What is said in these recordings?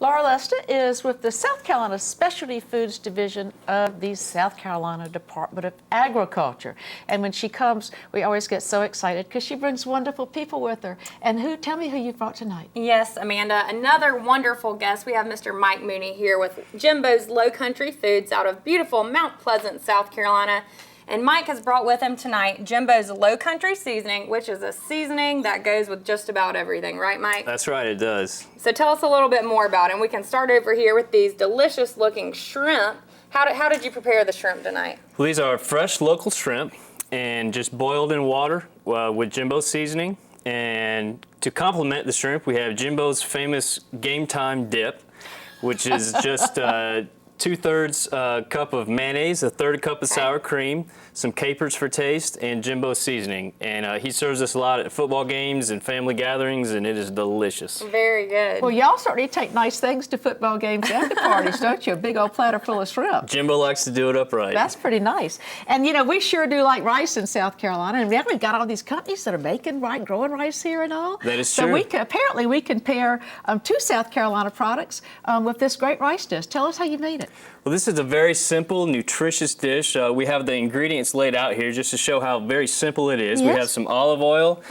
Laura Lester is with the South Carolina Specialty Foods Division of the South Carolina Department of Agriculture. And when she comes, we always get so excited because she brings wonderful people with her. And tell me who you brought tonight. Yes, Amanda, another wonderful guest. We have Mr. Mike Mooney here with Jimbo's Lowcountry Foods out of beautiful Mount Pleasant, South Carolina. And Mike has brought with him tonight Jimbo's Lowcountry seasoning, which is a seasoning that goes with just about everything, right, Mike? That's right, it does. So tell us a little bit more about it. And we can start over here with these delicious looking shrimp. How did you prepare the shrimp tonight? Well, these are fresh local shrimp and just boiled in water with Jimbo seasoning. And to complement the shrimp, we have Jimbo's famous Game Time dip, which is just 2/3 cup of mayonnaise, a 1/3 cup of sour cream, some capers for taste, and Jimbo seasoning. And he serves us a lot at football games and family gatherings, and it is delicious. Very good. Well, y'all certainly take nice things to football games and to parties, don't you? A big old platter full of shrimp. Jimbo likes to do it upright. That's pretty nice. And, you know, we sure do like rice in South Carolina. And we've got all these companies that are making, growing rice here and all. That is so true. Apparently we can pair two South Carolina products with this great rice dish. Tell us how you made it. Well, this is a very simple, nutritious dish. We have the ingredients laid out here just to show how very simple it is. Yes. We have some olive oil,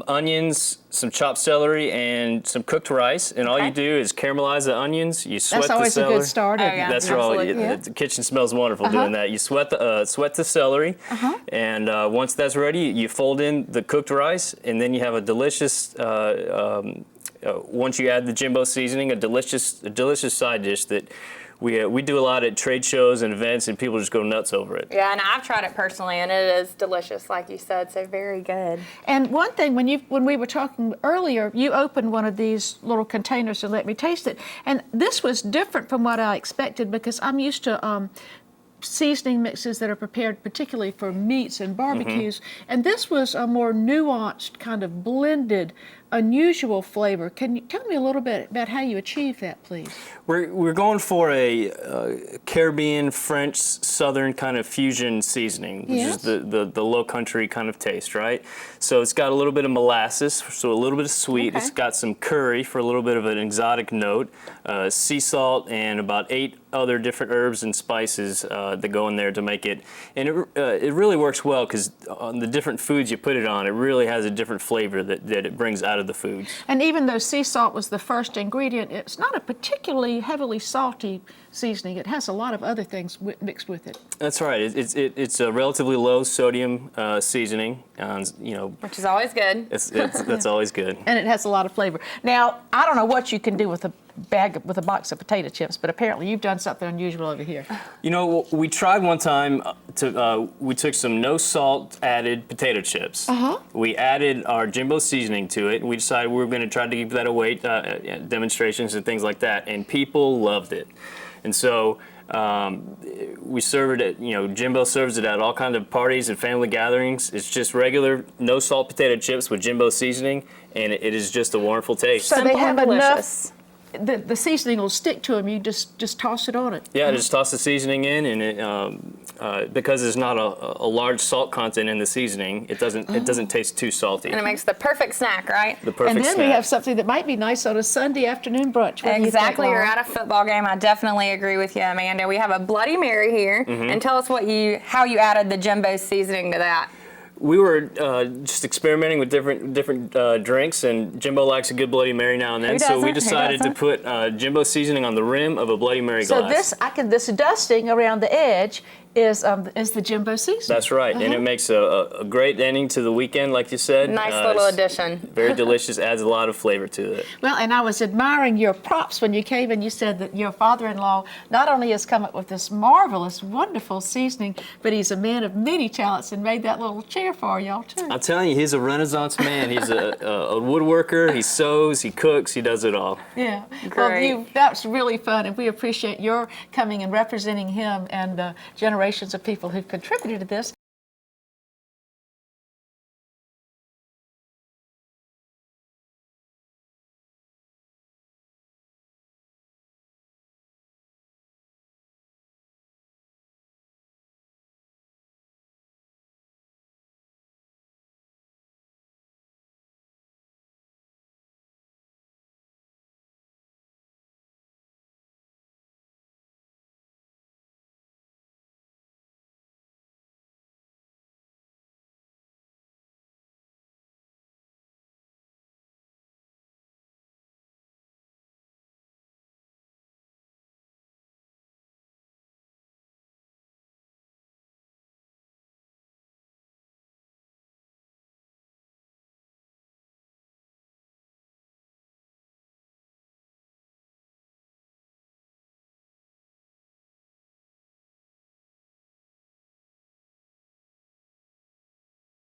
onions, some chopped celery, and some cooked rice. And all you do is caramelize the onions. You sweat the celery. That's always a good start. Oh, yeah. That's Absolutely. right. Yeah. The kitchen smells wonderful doing that. You sweat the celery, and once that's ready, you fold in the cooked rice, and then you have a delicious. Once you add the Jimbo seasoning, a delicious side dish that. We do a lot at trade shows and events, and people just go nuts over it. Yeah, and I've tried it personally, and it is delicious, like you said, so very good. And one thing, when we were talking earlier, you opened one of these little containers and let me taste it. And this was different from what I expected because I'm used to seasoning mixes that are prepared particularly for meats and barbecues. And this was a more nuanced, kind of blended, unusual flavor. Can you tell me a little bit about how you achieved that, please? We're going for a Caribbean, French, Southern kind of fusion seasoning, which is the low country kind of taste, right? So it's got a little bit of molasses, so a little bit of sweet. Okay. It's got some curry for a little bit of an exotic note, sea salt, and about 8 other different herbs and spices that go in there to make it. And it really works well because on the different foods you put it on, it really has a different flavor that it brings out of the foods. And even though sea salt was the first ingredient, it's not a particularly heavily salty seasoning. It has a lot of other things mixed with it. That's right. It's a relatively low sodium seasoning, Which is always good. That's always good. And it has a lot of flavor. Now, I don't know what you can do with a box of potato chips, but apparently you've done something unusual over here. You know, we tried one time we took some no salt added potato chips. We added our Jimbo seasoning to it, and we decided we were going to try to give that away demonstrations and things like that, and people loved it. And so we serve it at, Jimbo serves it at all kinds of parties and family gatherings. It's just regular no salt potato chips with Jimbo seasoning, and it is just a wonderful taste. So Simple they have and enough. The seasoning will stick to them. You just toss it on it. Yeah, just toss the seasoning in, and it because there's not a large salt content in the seasoning, it doesn't taste too salty. And it makes the perfect snack, right? The perfect And then snack. we have something that might be nice on a Sunday afternoon brunch. What do you think, Exactly. You're Laura? at a football game. I definitely agree with you, Amanda. We have a Bloody Mary here, and tell us how you added the Jimbo seasoning to that. We were just experimenting with different drinks, and Jimbo likes a good Bloody Mary now and then. So we decided to put Jimbo seasoning on the rim of a Bloody Mary glass. So this dusting around the edge is the Jimbo seasoning. That's right, and it makes a great ending to the weekend, like you said. Nice little it's addition. Very delicious, adds a lot of flavor to it. Well, and I was admiring your props when you came and you said that your father-in-law not only has come up with this marvelous, wonderful seasoning, but he's a man of many talents and made that little chair for y'all too. I'm telling you, he's a Renaissance man. He's a woodworker. He sews, he cooks, he does it all. Yeah, Great. Well, that's really fun, and we appreciate your coming and representing him and generations of people who've contributed to this.